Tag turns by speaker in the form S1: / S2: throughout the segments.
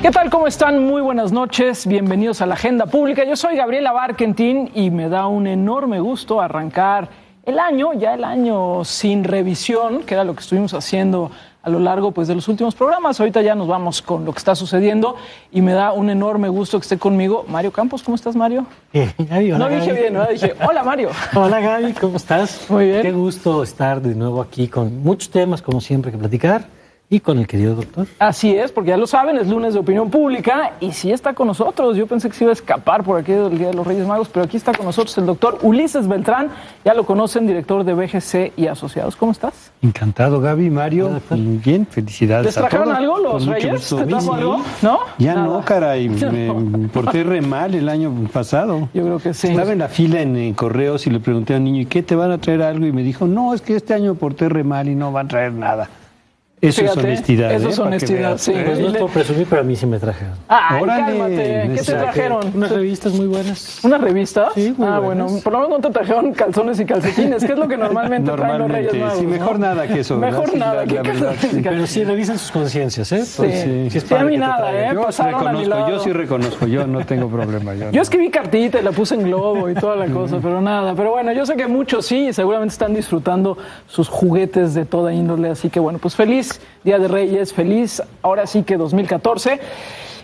S1: ¿Qué tal? ¿Cómo están? Muy buenas noches. Bienvenidos a la Agenda Pública. Yo soy Gabriela Barkentin y me da un enorme gusto arrancar el año sin revisión, que era lo que estuvimos haciendo a lo largo de los últimos programas. Ahorita ya nos vamos con lo que está sucediendo y me da un enorme gusto que esté conmigo Mario Campos. ¿Cómo estás, Mario?
S2: Gaby, hola,
S1: no dije
S2: Gaby.
S1: Bien, ¿no? Dije, hola, Mario.
S2: Hola, Gaby, ¿cómo estás?
S1: Muy bien.
S2: Qué gusto estar de nuevo aquí con muchos temas, como siempre, que platicar. Y con el querido doctor.
S1: Así es, porque ya lo saben, es lunes de opinión pública y sí está con nosotros. Yo pensé que se iba a escapar por aquí del Día de los Reyes Magos, pero aquí está con nosotros el doctor Ulises Beltrán. Ya lo conocen, director de BGC y Asociados. ¿Cómo estás?
S3: Encantado, Gaby, Mario. Muy bien, felicidades.
S1: ¿Les trajeron algo los Reyes? ¿Te trajo algo? ¿No?
S3: Ya
S1: Nada.
S3: no, caray. Me porté re mal el año pasado.
S1: Yo creo que sí.
S3: Estaba en la fila en correos y le pregunté a un niño, ¿y qué te van a traer algo? Y me dijo, no, es que este año porté re mal y no van a traer nada. Eso
S1: Fíjate,
S3: es honestidad.
S1: eso es
S3: para que
S1: honestidad,
S3: veas.
S1: sí.
S2: Pues no es por presumir, pero a mí sí me trajeron.
S1: Ay,
S3: Órale,
S1: cálmate. ¿Qué te trajeron?
S2: Unas revistas muy buenas.
S1: ¿Una revista?
S2: Sí, muy
S1: bueno,
S2: buenas.
S1: por lo menos no te trajeron calzones y calcetines, que es lo que normalmente traen los Reyes Magos.
S3: Sí, mejor
S1: ¿no?
S3: nada que eso. ¿verdad?
S1: Mejor
S3: Sí,
S1: nada que
S3: la verdad,
S1: calzones y
S3: sí.
S2: Pero sí revisen sus conciencias, ¿eh?
S1: Sí,
S2: Pues
S1: sí,
S2: es
S1: a
S2: padre
S1: mí
S2: que te
S1: nada,
S2: traigan.
S3: Yo
S1: pasaron a mi lado.
S3: yo sí reconozco, yo no tengo problema.
S1: Yo escribí cartita y la puse en globo y toda la cosa, pero nada. Pero bueno, yo sé que muchos sí, seguramente están disfrutando sus juguetes de toda índole. Así que bueno, pues feliz Día de Reyes, feliz ahora sí que 2014.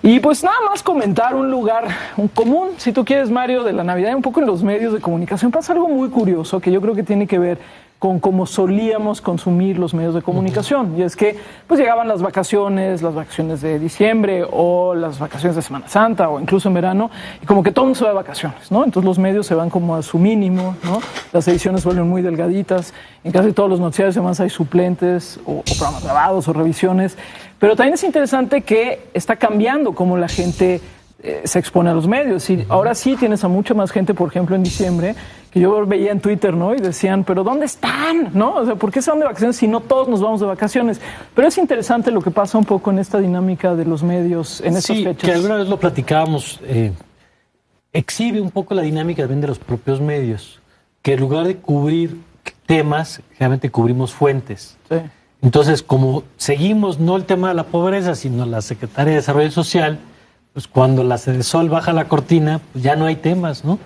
S1: Y pues nada más comentar un lugar común, si tú quieres, Mario, de la Navidad, un poco en los medios de comunicación. Pasa algo muy curioso que yo creo que tiene que ver con cómo solíamos consumir los medios de comunicación. Y es que pues llegaban las vacaciones de diciembre o las vacaciones de Semana Santa o incluso en verano, y como que todo el mundo se va de vacaciones, ¿no? Entonces los medios se van como a su mínimo, ¿no? Las ediciones vuelven muy delgaditas, en casi todos los noticiarios además hay suplentes o programas grabados o revisiones, pero también es interesante que está cambiando cómo la gente se expone a los medios. Y ahora sí tienes a mucha más gente, por ejemplo, en diciembre, que yo veía en Twitter, ¿no? Y decían, ¿pero dónde están? ¿No? O sea, ¿por qué se van de vacaciones si no todos nos vamos de vacaciones? Pero es interesante lo que pasa un poco en esta dinámica de los medios en estas fechas.
S2: Que alguna vez lo platicábamos, exhibe un poco la dinámica también de los propios medios, que en lugar de cubrir temas, realmente cubrimos fuentes.
S1: Sí.
S2: Entonces, como seguimos no el tema de la pobreza, sino la Secretaría de Desarrollo Social, pues cuando la Sedesol baja la cortina, pues ya no hay temas, ¿no?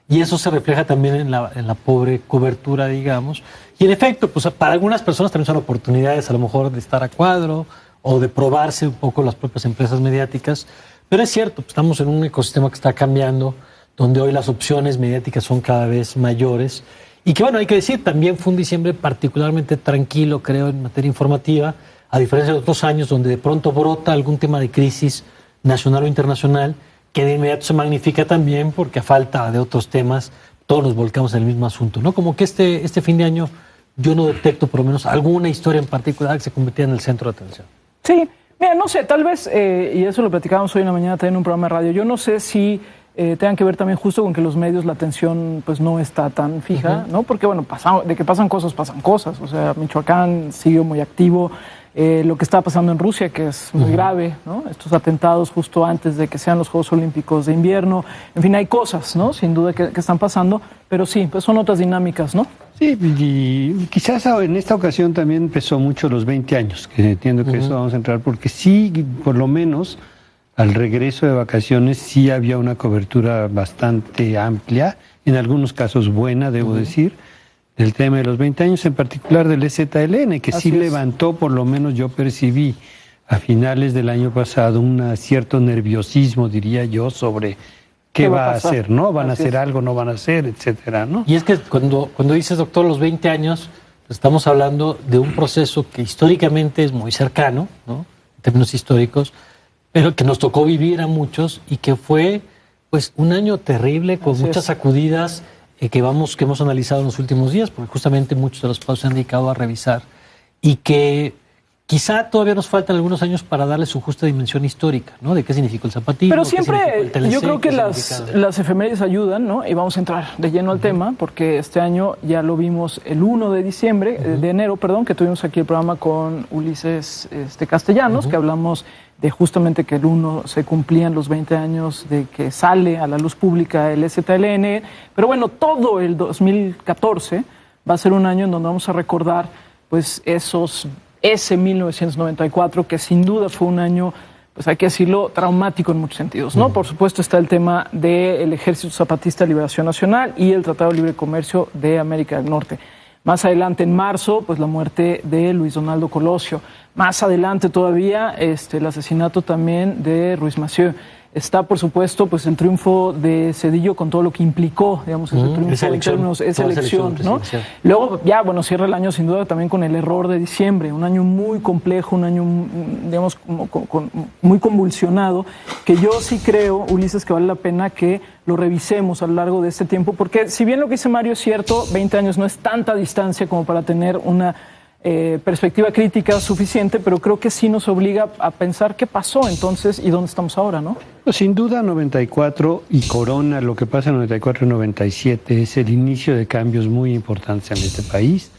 S2: Y eso se refleja también en la pobre cobertura, digamos. Y en efecto, pues para algunas personas también son oportunidades a lo mejor de estar a cuadro o de probarse un poco las propias empresas mediáticas. Pero es cierto, pues estamos en un ecosistema que está cambiando, donde hoy las opciones mediáticas son cada vez mayores. Y que bueno, hay que decir, también fue un diciembre particularmente tranquilo, creo, en materia informativa, a diferencia de otros años donde de pronto brota algún tema de crisis nacional o internacional, que de inmediato se magnifica también porque a falta de otros temas todos nos volcamos en el mismo asunto, ¿no? Como que este fin de año yo no detecto por lo menos alguna historia en particular que se convirtiera en el centro de atención.
S1: Sí, mira, no sé, tal vez, y eso lo platicábamos hoy en la mañana también en un programa de radio, yo no sé si tengan que ver también justo con que los medios, la atención pues no está tan fija, ¿no? Porque bueno, de que pasan cosas, o sea, Michoacán sigue muy activo, lo que está pasando en Rusia, que es muy grave, ¿no? Estos atentados justo antes de que sean los Juegos Olímpicos de invierno, en fin, hay cosas, ¿no? Sin duda que están pasando, pero sí, pues son otras dinámicas, ¿no?
S3: Sí, y quizás en esta ocasión también pesó mucho los 20 años, que entiendo que eso vamos a entrar, porque sí, por lo menos, al regreso de vacaciones sí había una cobertura bastante amplia, en algunos casos buena, debo decir, del tema de los 20 años, en particular del EZLN, que
S1: Así
S3: sí
S1: es.
S3: levantó, por lo menos yo percibí a finales del año pasado, un cierto nerviosismo, diría yo, sobre qué va a hacer, ¿no? ¿Van a hacer algo, no van a hacer, etcétera, ¿no?
S2: Y es que cuando dices, doctor, los 20 años, pues estamos hablando de un proceso que históricamente es muy cercano, ¿no? En términos históricos, pero que nos tocó vivir a muchos y que fue pues un año terrible con
S1: Así
S2: muchas
S1: es.
S2: sacudidas que hemos analizado en los últimos días, porque justamente muchos de los pasos se han dedicado a revisar y que quizá todavía nos faltan algunos años para darle su justa dimensión histórica, ¿no? De qué significó el zapatismo.
S1: Pero
S2: qué significó
S1: siempre
S2: el TLC,
S1: yo creo que
S2: qué
S1: las
S2: significaba.
S1: efemérides ayudan, ¿no? Y vamos a entrar de lleno al tema, porque este año ya lo vimos el 1 de diciembre, de enero, perdón, que tuvimos aquí el programa con Ulises Castellanos, que hablamos de justamente que el 1 se cumplían los 20 años de que sale a la luz pública el EZLN. Pero bueno, todo el 2014 va a ser un año en donde vamos a recordar pues ese 1994, que sin duda fue un año pues hay que decirlo, traumático en muchos sentidos, ¿no? Por supuesto está el tema del Ejército Zapatista de Liberación Nacional y el Tratado de Libre Comercio de América del Norte. Más adelante, en marzo, pues la muerte de Luis Donaldo Colosio. Más adelante todavía, el asesinato también de Ruiz Massieu. Está, por supuesto, pues el triunfo de Zedillo con todo lo que implicó, digamos, ese triunfo
S2: esa elección,
S1: en términos, esa elección, ¿no? Luego, ya, bueno, cierra el año sin duda también con el error de diciembre, un año muy complejo, un año, digamos, muy convulsionado, que yo sí creo, Ulises, que vale la pena que lo revisemos a lo largo de este tiempo, porque si bien lo que dice Mario es cierto, 20 años no es tanta distancia como para tener una perspectiva crítica suficiente, pero creo que sí nos obliga a pensar qué pasó entonces y dónde estamos ahora, ¿no?
S3: Pues sin duda 94 y corona lo que pasa en 94 y 97 es el inicio de cambios muy importantes en este país.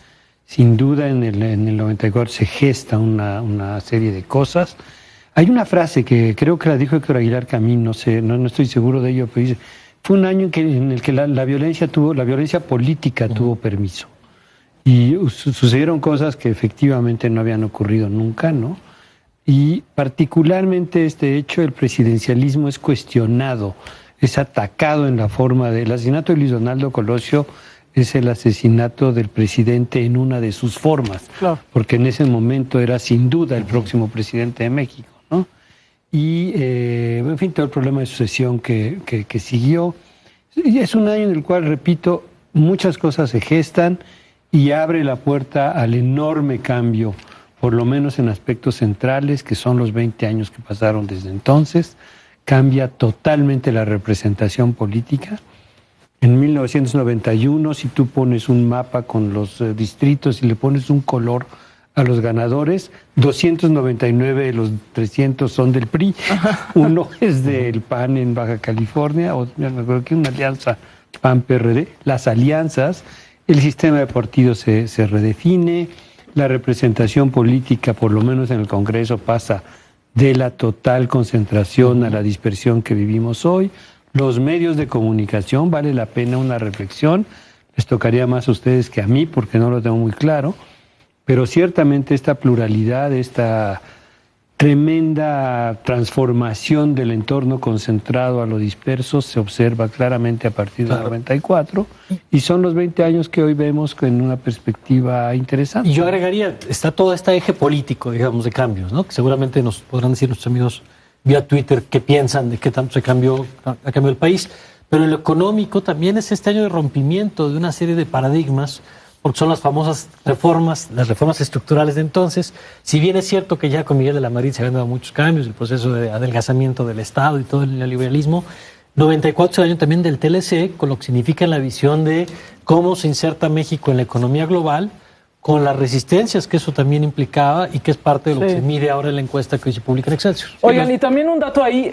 S3: Sin duda en el 94 se gesta una serie de cosas. Hay una frase que creo que la dijo Héctor Aguilar Camín, no sé, no estoy seguro de ello, pero dice, fue un año en el que la violencia política tuvo permiso. Y sucedieron cosas que efectivamente no habían ocurrido nunca, ¿no? Y particularmente este hecho, el presidencialismo es cuestionado, es atacado en la forma del asesinato de Luis Donaldo Colosio, es el asesinato del presidente en una de sus formas, claro, porque en ese momento era sin duda el próximo presidente de México, ¿no? Y, en fin, todo el problema de sucesión que siguió. Y es un año en el cual, repito, muchas cosas se gestan, y abre la puerta al enorme cambio, por lo menos en aspectos centrales, que son los 20 años que pasaron desde entonces. Cambia totalmente la representación política. En 1991, si tú pones un mapa con los distritos y le pones un color a los ganadores, 299 de los 300 son del PRI. Uno es del PAN en Baja California, o me acuerdo que una alianza PAN-PRD. Las alianzas... El sistema de partidos se redefine, la representación política, por lo menos en el Congreso, pasa de la total concentración a la dispersión que vivimos hoy. Los medios de comunicación, vale la pena una reflexión, les tocaría más a ustedes que a mí porque no lo tengo muy claro, pero ciertamente esta pluralidad, esta tremenda transformación del entorno concentrado a lo disperso se observa claramente a partir del 94 y son los 20 años que hoy vemos en una perspectiva interesante.
S2: Y yo agregaría, está todo este eje político, digamos, de cambios, ¿no? Que seguramente nos podrán decir nuestros amigos vía Twitter qué piensan de qué tanto ha cambiado el país, pero en lo económico también es este año de rompimiento de una serie de paradigmas, porque son las famosas reformas, las reformas estructurales de entonces. Si bien es cierto que ya con Miguel de la Madrid se habían dado muchos cambios, el proceso de adelgazamiento del Estado y todo el neoliberalismo, 94 es el año también del TLC, con lo que significa la visión de cómo se inserta México en la economía global, con las resistencias que eso también implicaba y que es parte de lo que se mide ahora en la encuesta que hoy se publica en Excelsior.
S1: Oigan, y también un dato ahí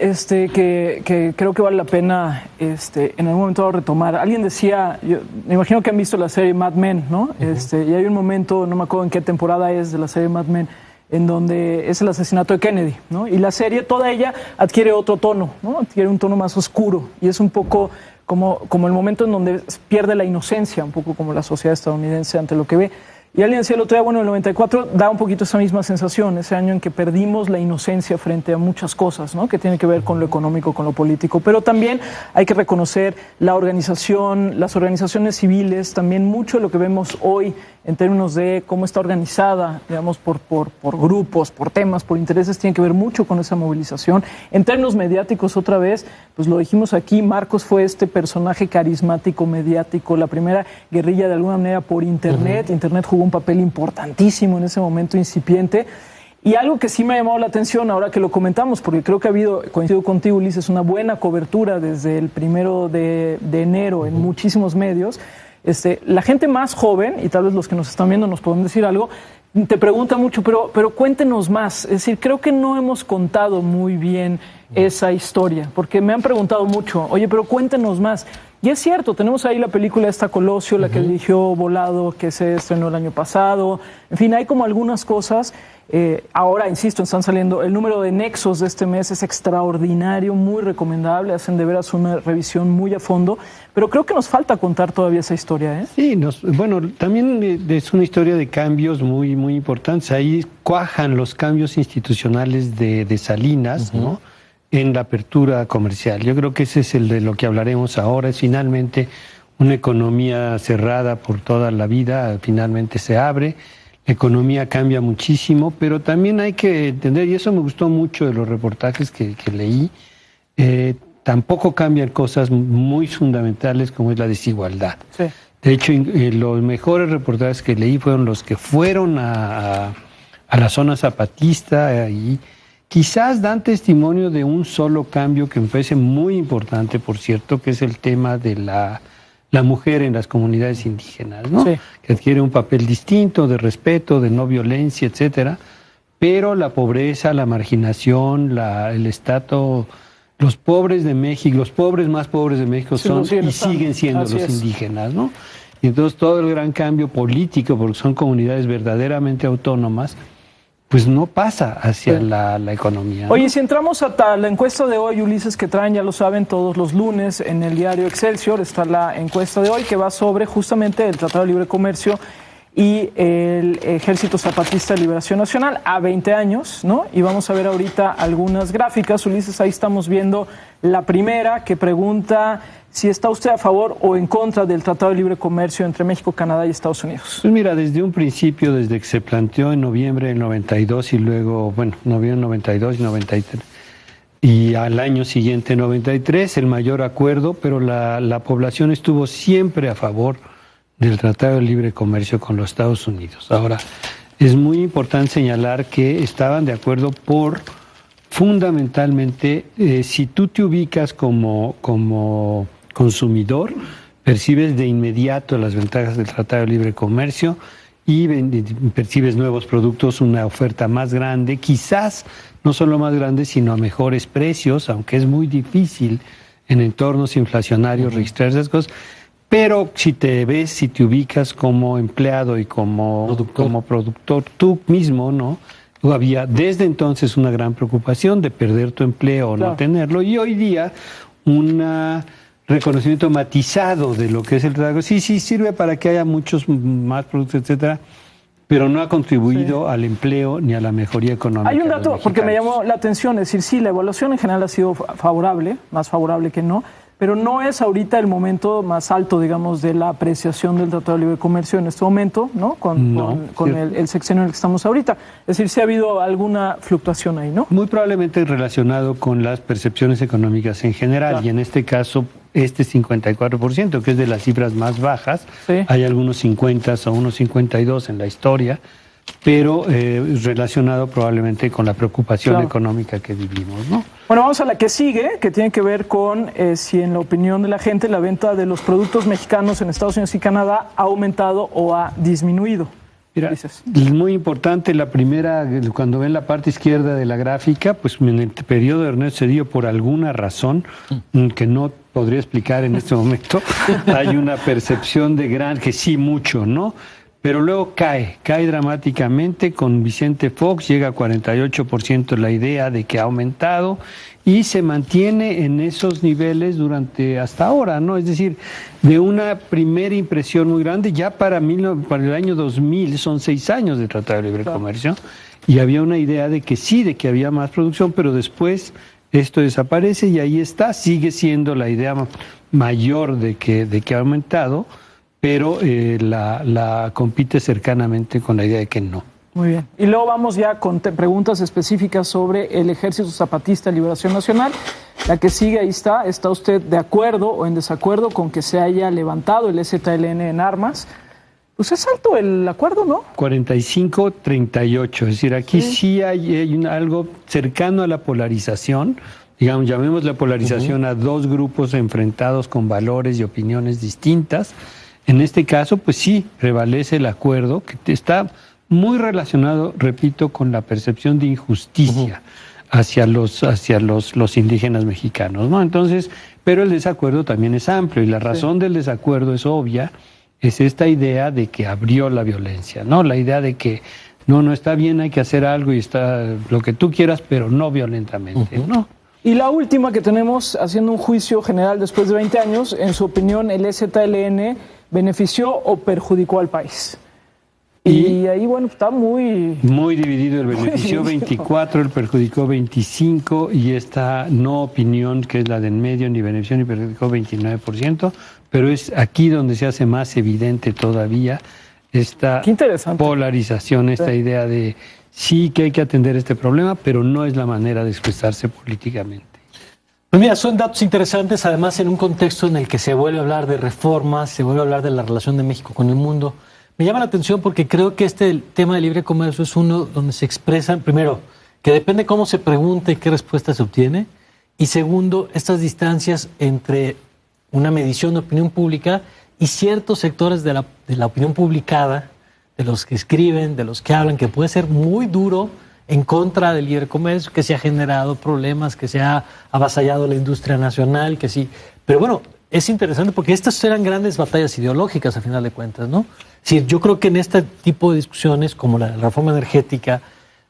S1: que creo que vale la pena en algún momento retomar. Alguien decía, yo me imagino que han visto la serie Mad Men, ¿no? Y hay un momento, no me acuerdo en qué temporada es de la serie Mad Men, en donde es el asesinato de Kennedy, ¿no? Y la serie, toda ella, adquiere otro tono, ¿no? Adquiere un tono más oscuro y es un poco como el momento en donde pierde la inocencia, un poco como la sociedad estadounidense ante lo que ve. Y alguien decía el otro día, bueno, el 94 da un poquito esa misma sensación, ese año en que perdimos la inocencia frente a muchas cosas, ¿no? Que tiene que ver con lo económico, con lo político, pero también hay que reconocer la organización, las organizaciones civiles, también mucho de lo que vemos hoy en términos de cómo está organizada, digamos, por grupos, por temas, por intereses, tiene que ver mucho con esa movilización. En términos mediáticos, otra vez, pues lo dijimos aquí, Marcos fue este personaje carismático, mediático, la primera guerrilla de alguna manera por Internet. Internet jugó un papel importantísimo en ese momento incipiente. Y algo que sí me ha llamado la atención ahora que lo comentamos, porque creo que ha habido, coincido contigo, Ulises, una buena cobertura desde el 1 de enero en muchísimos medios. La gente más joven, y tal vez los que nos están viendo nos pueden decir algo, te pregunta mucho, pero cuéntenos más. Es decir, creo que no hemos contado muy bien esa historia, porque me han preguntado mucho, oye, pero cuéntenos más. Y es cierto, tenemos ahí la película esta Colosio, la que dirigió Volado, que se estrenó el año pasado. En fin, hay como algunas cosas. Ahora, insisto, están saliendo. El número de Nexos de este mes es extraordinario, muy recomendable. Hacen de veras una revisión muy a fondo. Pero creo que nos falta contar todavía esa historia, ¿eh?
S3: Sí, bueno, también es una historia de cambios muy, muy importantes. Ahí cuajan los cambios institucionales de Salinas, ¿no?, en la apertura comercial. Yo creo que ese es el de lo que hablaremos ahora. Es finalmente una economía cerrada por toda la vida, finalmente se abre. La economía cambia muchísimo, pero también hay que entender, y eso me gustó mucho de los reportajes que leí, tampoco cambian cosas muy fundamentales como es la desigualdad.
S1: Sí.
S3: De hecho, los mejores reportajes que leí fueron los que fueron a la zona zapatista y quizás dan testimonio de un solo cambio que me parece muy importante, por cierto, que es el tema de la mujer en las comunidades indígenas, ¿no?
S1: Sí.
S3: Que adquiere un papel distinto de respeto, de no violencia, etcétera. Pero la pobreza, la marginación, el estatus, los pobres de México, los pobres más pobres de México son y siguen siendo los indígenas, ¿no? Y entonces todo el gran cambio político, porque son comunidades verdaderamente autónomas, pues no pasa hacia la economía, ¿no?
S1: Oye, si entramos hasta la encuesta de hoy, Ulises, que traen, ya lo saben, todos los lunes en el diario Excelsior, está la encuesta de hoy que va sobre justamente el Tratado de Libre Comercio y el Ejército Zapatista de Liberación Nacional a 20 años, ¿no? Y vamos a ver ahorita algunas gráficas. Ulises, ahí estamos viendo la primera que pregunta si está usted a favor o en contra del Tratado de Libre Comercio entre México, Canadá y Estados Unidos.
S3: Pues mira, desde un principio, desde que se planteó en noviembre del 92 y luego, noviembre del 92 y 93, y al año siguiente 93, el mayor acuerdo, pero la población estuvo siempre a favor del Tratado de Libre Comercio con los Estados Unidos. Ahora, es muy importante señalar que estaban de acuerdo fundamentalmente, si tú te ubicas como consumidor, percibes de inmediato las ventajas del Tratado de Libre Comercio y percibes nuevos productos, una oferta más grande, quizás no solo más grande, sino a mejores precios, aunque es muy difícil en entornos inflacionarios registrar esas cosas. Pero si te ubicas como empleado y como productor tú mismo, ¿no? Había desde entonces una gran preocupación de perder tu empleo o no tenerlo, y hoy día un reconocimiento matizado de lo que es el tratado. Sí, sirve para que haya muchos más productos, etcétera, pero no ha contribuido al empleo ni a la mejoría económica.
S1: Hay un dato, porque me llamó la atención, es decir, sí, la evaluación en general ha sido favorable, más favorable que no, pero no es ahorita el momento más alto, digamos, de la apreciación del Tratado de Libre Comercio en este momento, ¿no? Con el sexenio en el que estamos ahorita. Es decir, sí ha habido alguna fluctuación ahí, ¿no?
S3: Muy probablemente relacionado con las percepciones económicas en general, y en este caso, 54%, que es de las cifras más bajas. Sí. Hay algunos 50 o unos 52 en la historia, pero relacionado probablemente con la preocupación económica que vivimos, ¿no?
S1: Bueno, vamos a la que sigue, que tiene que ver con si en la opinión de la gente la venta de los productos mexicanos en Estados Unidos y Canadá ha aumentado o ha disminuido.
S3: Mira, es muy importante la primera, cuando ven la parte izquierda de la gráfica, pues en el periodo de Ernesto Zedillo, por alguna razón que no podría explicar en este momento, hay una percepción que sí mucho, ¿no? Pero luego cae dramáticamente. Con Vicente Fox llega a 48% la idea de que ha aumentado y se mantiene en esos niveles hasta ahora, ¿no? Es decir, de una primera impresión muy grande, ya para el año 2000, son 6 años de Tratado de Libre Comercio, y había una idea de que sí, de que había más producción, pero después esto desaparece y ahí está, sigue siendo la idea mayor de que ha aumentado, pero la compite cercanamente con la idea de que no.
S1: Muy bien. Y luego vamos ya con preguntas específicas sobre el Ejército Zapatista de Liberación Nacional. La que sigue, ahí está. ¿Está usted de acuerdo o en desacuerdo con que se haya levantado el EZLN en armas? Pues es alto el acuerdo, ¿no?
S3: 45-38. Es decir, aquí sí hay algo cercano a la polarización. Digamos, llamemos la polarización a dos grupos enfrentados con valores y opiniones distintas. En este caso, pues sí, prevalece el acuerdo, que está muy relacionado, repito, con la percepción de injusticia. hacia los indígenas mexicanos, ¿no? Entonces, pero el desacuerdo también es amplio y la razón del desacuerdo es obvia, es esta idea de que abrió la violencia, ¿no? La idea de que no está bien, hay que hacer algo y está lo que tú quieras, pero no violentamente, ¿no?
S1: Y la última que tenemos, haciendo un juicio general después de 20 años, en su opinión, ¿el EZLN benefició o perjudicó al país? Y ahí, bueno, está muy
S3: dividido. El benefició 24, el perjudicó 25 y esta no opinión, que es la de en medio, ni benefició ni perjudicó 29%, pero es aquí donde se hace más evidente todavía esta polarización, esta idea de sí que hay que atender este problema, pero no es la manera de expresarse políticamente.
S2: Pues mira, son datos interesantes, además en un contexto en el que se vuelve a hablar de reformas, se vuelve a hablar de la relación de México con el mundo. Me llama la atención porque creo que el tema de libre comercio es uno donde se expresan, primero, que depende cómo se pregunte y qué respuesta se obtiene, y segundo, estas distancias entre una medición de opinión pública y ciertos sectores de la opinión publicada, de los que escriben, de los que hablan, que puede ser muy duro en contra del libre comercio, que se ha generado problemas, que se ha avasallado la industria nacional, que sí. Pero bueno, es interesante porque estas eran grandes batallas ideológicas a final de cuentas, ¿no? Es decir, yo creo que en este tipo de discusiones, como la reforma energética,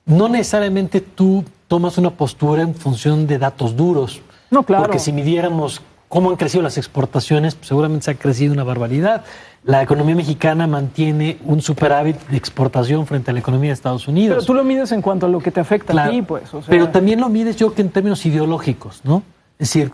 S2: no necesariamente tú tomas una postura en función de datos duros.
S1: No, claro.
S2: Porque si midiéramos cómo han crecido las exportaciones, pues seguramente se ha crecido una barbaridad. La economía mexicana mantiene un superávit de exportación frente a la economía de Estados Unidos.
S1: Pero tú lo mides en cuanto a lo que te afecta a ti, pues. O sea...
S2: Pero también lo mides yo que en términos ideológicos, ¿no? Es decir,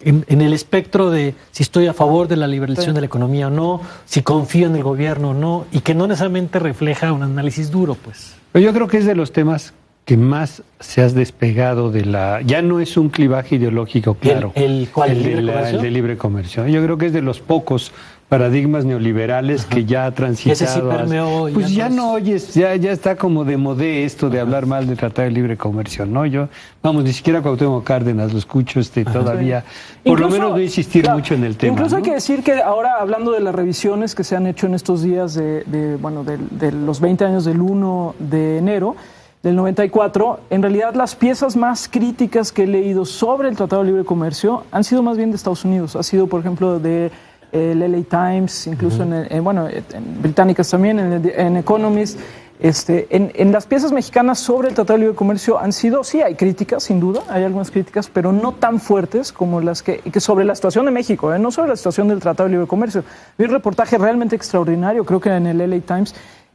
S2: en el espectro de si estoy a favor de la liberalización de la economía o no, si confío en el gobierno o no, y que no necesariamente refleja un análisis duro, pues.
S3: Pero yo creo que es de los temas que más se has despegado de la... Ya no es un clivaje ideológico, claro.
S2: ¿Cuál?
S3: El de libre comercio. Yo creo que es de los pocos paradigmas neoliberales que ya ha transitado.
S2: Ese sí permeó,
S3: pues ya no oyes, ya está como de modé esto de hablar mal de Tratado de Libre Comercio, ¿no? Ni siquiera Cuauhtémoc Cárdenas lo escucho todavía. Sí. Por lo menos voy a insistir mucho en el tema.
S1: Incluso
S3: ¿no?
S1: Hay que decir que ahora, hablando de las revisiones que se han hecho en estos días de los 20 años del 1 de enero, del 94, en realidad las piezas más críticas que he leído sobre el Tratado de Libre Comercio han sido más bien de Estados Unidos. Ha sido, por ejemplo, de el LA Times, incluso en británicas también, en Economist. En las piezas mexicanas sobre el Tratado de Libre Comercio han sido, sí, hay críticas, sin duda, hay algunas críticas, pero no tan fuertes como las que sobre la situación de México, no sobre la situación del Tratado de Libre Comercio. Vi un reportaje realmente extraordinario, creo que en el LA Times,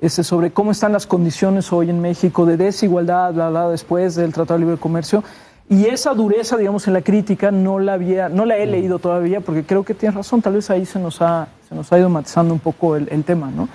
S1: sobre cómo están las condiciones hoy en México de desigualdad, después del Tratado de Libre Comercio. Y esa dureza, digamos, en la crítica no la he leído todavía, porque creo que tienes razón, tal vez ahí se nos ha ido matizando un poco el tema, ¿no?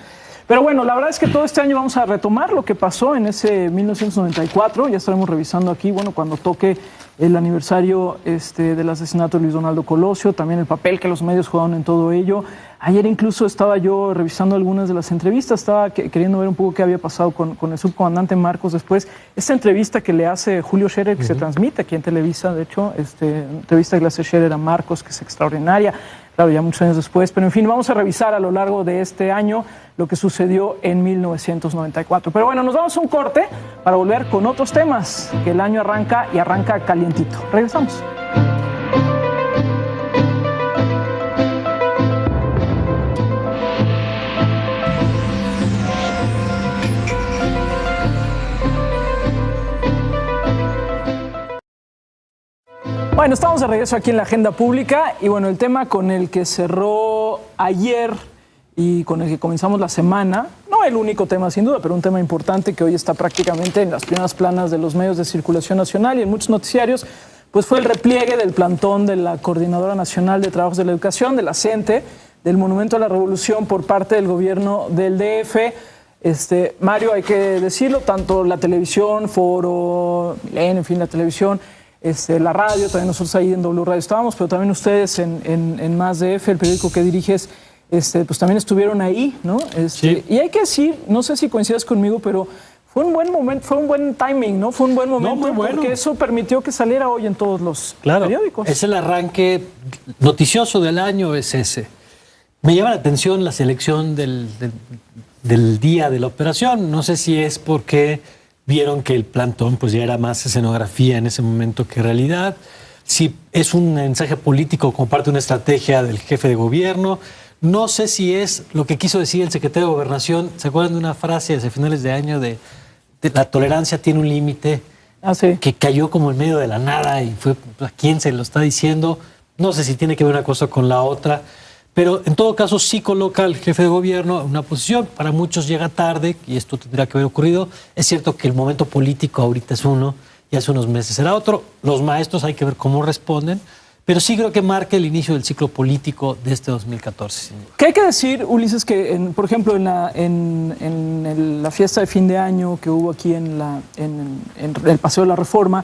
S1: Pero bueno, la verdad es que todo este año vamos a retomar lo que pasó en ese 1994, ya estaremos revisando aquí, cuando toque el aniversario del asesinato de Luis Donaldo Colosio, también el papel que los medios jugaron en todo ello. Ayer incluso estaba yo revisando algunas de las entrevistas, estaba queriendo ver un poco qué había pasado con el subcomandante Marcos después. Esta entrevista que le hace Julio Scherer, que se transmite aquí en Televisa, de hecho, entrevista que le hace Scherer a Marcos, que es extraordinaria, claro, ya muchos años después. Pero en fin, vamos a revisar a lo largo de este año lo que sucedió en 1994. Pero bueno, nos vamos a un corte para volver con otros temas, que el año arranca y arranca calientito. Regresamos. Bueno, estamos de regreso aquí en la agenda pública y bueno, el tema con el que cerró ayer y con el que comenzamos la semana, no el único tema sin duda, pero un tema importante que hoy está prácticamente en las primeras planas de los medios de circulación nacional y en muchos noticiarios, pues fue el repliegue del plantón de la Coordinadora Nacional de Trabajos de la Educación, de la CENTE, del Monumento a la Revolución por parte del gobierno del DF. Mario, hay que decirlo, tanto la televisión, Foro, Milenio, en fin, la televisión, la radio, también nosotros ahí en W Radio estábamos, pero también ustedes en Más DF, el periódico que diriges, pues también estuvieron ahí, ¿no?
S2: Sí.
S1: Y hay que decir, no sé si coincidas conmigo, pero fue un buen momento, fue un buen timing, ¿no? Fue un buen momento,
S2: muy bueno,
S1: porque eso permitió que saliera hoy en todos los periódicos.
S2: Es el arranque noticioso del año, es ese. Me llama la atención la selección del día de la operación. No sé si es porque vieron que el plantón pues ya era más escenografía en ese momento que realidad. Si es un mensaje político como parte de una estrategia del jefe de gobierno. No sé si es lo que quiso decir el secretario de Gobernación. ¿Se acuerdan de una frase hace finales de año de la tolerancia tiene un límite?
S1: Sí.
S2: Que cayó como en medio de la nada y fue a quién se lo está diciendo. No sé si tiene que ver una cosa con la otra, pero en todo caso sí coloca al jefe de gobierno en una posición. Para muchos llega tarde y esto tendría que haber ocurrido. Es cierto que el momento político ahorita es uno y hace unos meses era otro. Los maestros hay que ver cómo responden, pero sí creo que marca el inicio del ciclo político de este 2014.
S1: ¿Qué hay que decir, Ulises, que por ejemplo en la fiesta de fin de año que hubo aquí en el Paseo de la Reforma,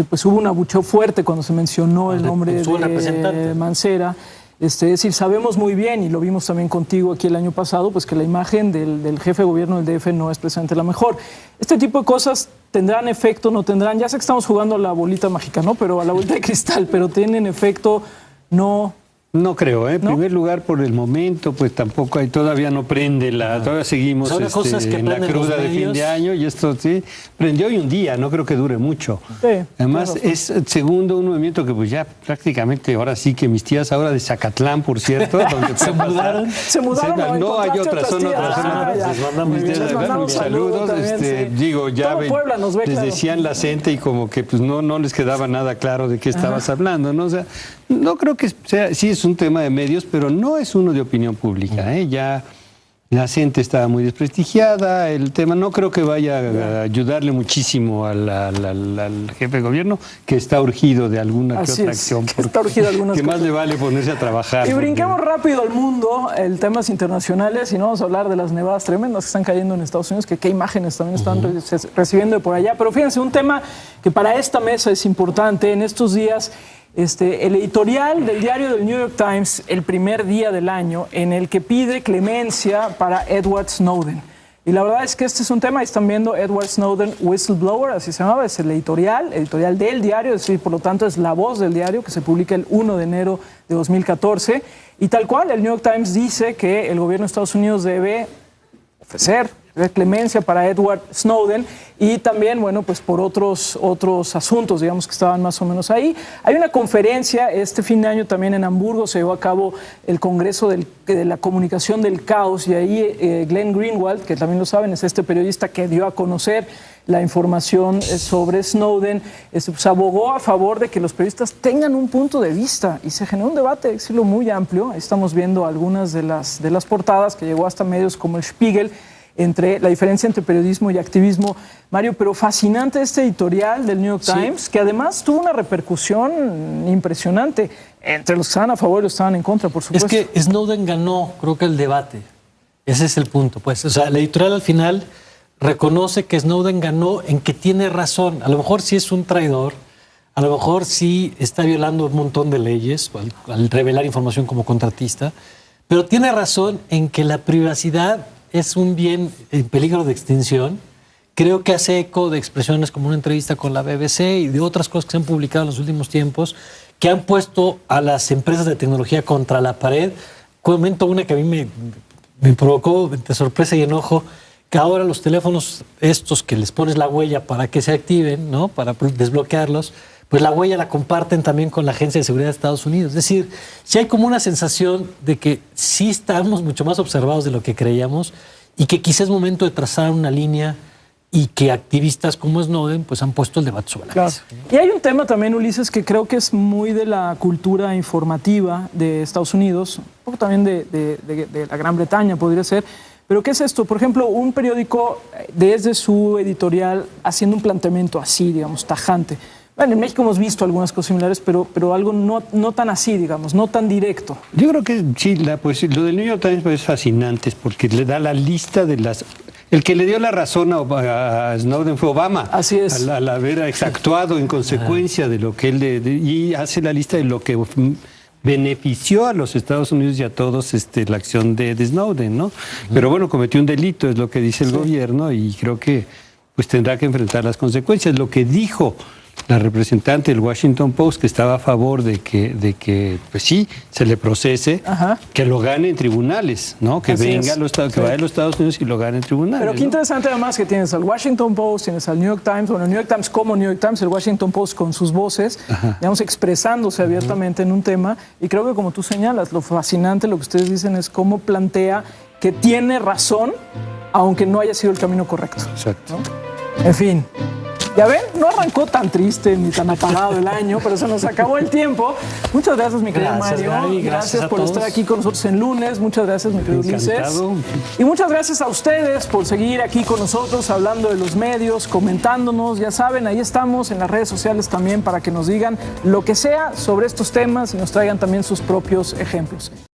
S1: pues hubo un abucheo fuerte cuando se mencionó el nombre de Mancera? Es decir, sabemos muy bien, y lo vimos también contigo aquí el año pasado, pues que la imagen del jefe de gobierno del DF no es precisamente la mejor. Este tipo de cosas tendrán efecto, no tendrán. Ya sé que estamos jugando a la bolita mágica, ¿no? Pero a la bolita de cristal, pero tienen efecto, no.
S3: No creo, ¿eh? En
S1: ¿No?
S3: primer lugar, por el momento, pues tampoco hay, todavía no prende todavía seguimos en la cruda de fin de año y esto sí, prendió hoy un día, no creo que dure mucho.
S1: Sí,
S3: además, es segundo un movimiento que pues ya prácticamente, ahora sí que mis tías ahora de Zacatlán, por cierto, donde
S2: ¿Se mudaron?
S1: Se mudaron.
S3: No, hay otras, son otras.
S2: Les mandamos
S3: Mis saludos.
S1: También,
S3: digo, ya
S1: Puebla nos ve,
S3: les
S1: claro.
S3: decían la gente y como que pues no les quedaba nada claro de qué estabas hablando, ¿no? O sea, no creo que sea, sí es un tema de medios, pero no es uno de opinión pública, ¿eh? Ya la gente está muy desprestigiada, el tema no creo que vaya a ayudarle muchísimo al jefe de gobierno, que está urgido de alguna que otra acción.
S1: Que está urgido de algunas
S3: que más
S1: cosas.
S3: le vale ponerse a trabajar.
S1: Y brinquemos rápido al mundo, el temas internacionales, y no vamos a hablar de las nevadas tremendas que están cayendo en Estados Unidos, que qué imágenes también están recibiendo de por allá. Pero fíjense, un tema que para esta mesa es importante en estos días. El editorial del diario del New York Times, el primer día del año, en el que pide clemencia para Edward Snowden. Y la verdad es que este es un tema, están viendo Edward Snowden Whistleblower, así se llamaba, es el editorial del diario, es decir, por lo tanto es la voz del diario que se publica el 1 de enero de 2014. Y tal cual, el New York Times dice que el gobierno de Estados Unidos debe ofrecer clemencia para Edward Snowden y también, bueno, pues por otros asuntos, digamos, que estaban más o menos ahí. Hay una conferencia este fin de año también en Hamburgo, se llevó a cabo el Congreso de la Comunicación del Caos y ahí Glenn Greenwald, que también lo saben, es este periodista que dio a conocer la información sobre Snowden, pues abogó a favor de que los periodistas tengan un punto de vista y se generó un debate, decirlo, muy amplio. Ahí estamos viendo algunas de las portadas que llegó hasta medios como el Spiegel, entre la diferencia entre periodismo y activismo, Mario, pero fascinante este editorial del New York Times, que además tuvo una repercusión impresionante entre los que estaban a favor y los que estaban en contra, por supuesto.
S2: Es que Snowden ganó, creo que el debate. Ese es el punto, pues. O sea, el editorial al final reconoce que Snowden ganó en que tiene razón. A lo mejor sí es un traidor, a lo mejor sí está violando un montón de leyes al revelar información como contratista, pero tiene razón en que la privacidad es un bien en peligro de extinción. Creo que hace eco de expresiones como una entrevista con la BBC y de otras cosas que se han publicado en los últimos tiempos que han puesto a las empresas de tecnología contra la pared. Comento una que a mí me provocó de sorpresa y enojo, que ahora los teléfonos estos que les pones la huella para que se activen, ¿no? Para desbloquearlos, pues la huella la comparten también con la Agencia de Seguridad de Estados Unidos. Es decir, sí hay como una sensación de que sí estamos mucho más observados de lo que creíamos y que quizás es momento de trazar una línea y que activistas como Snowden pues han puesto el debate sobre la mesa.
S1: Y hay un tema también, Ulises, que creo que es muy de la cultura informativa de Estados Unidos, un poco también de la Gran Bretaña podría ser, pero ¿qué es esto? Por ejemplo, un periódico desde su editorial haciendo un planteamiento así, digamos, tajante. Bueno, en México hemos visto algunas cosas similares, pero algo no tan así, digamos, no tan directo.
S3: Yo creo que sí, pues, lo del New York Times es fascinante porque le da la lista de las... El que le dio la razón a Snowden fue Obama.
S1: Así es.
S3: Al haber actuado en consecuencia de lo que él... y hace la lista de lo que benefició a los Estados Unidos y a todos la acción de Snowden, ¿no? Pero bueno, cometió un delito, es lo que dice el gobierno, y creo que pues tendrá que enfrentar las consecuencias. Lo que dijo la representante del Washington Post, que estaba a favor de que pues sí, se le procese, que lo gane en tribunales, ¿no? Que
S1: Así
S3: venga
S1: es.
S3: a los Estados, que vaya a los Estados Unidos y lo gane en tribunales.
S1: Pero qué
S3: ¿no?
S1: interesante además que tienes al Washington Post, tienes al New York Times, bueno, el New York Times como New York Times, el Washington Post con sus voces, digamos, expresándose abiertamente en un tema, y creo que como tú señalas, lo fascinante, lo que ustedes dicen es cómo plantea que tiene razón, aunque no haya sido el camino correcto.
S3: Exacto.
S1: ¿No? En fin. Ya ven, no arrancó tan triste ni tan apagado el año, pero se nos acabó el tiempo. Muchas gracias, mi querido
S2: Gracias,
S1: Mario.
S2: Gaby, gracias a
S1: por
S2: todos.
S1: estar aquí con nosotros en lunes. Muchas gracias, mi querido Ulises.
S3: Encantado.
S1: Y muchas gracias a ustedes por seguir aquí con nosotros, hablando de los medios, comentándonos. Ya saben, ahí estamos en las redes sociales también para que nos digan lo que sea sobre estos temas y nos traigan también sus propios ejemplos.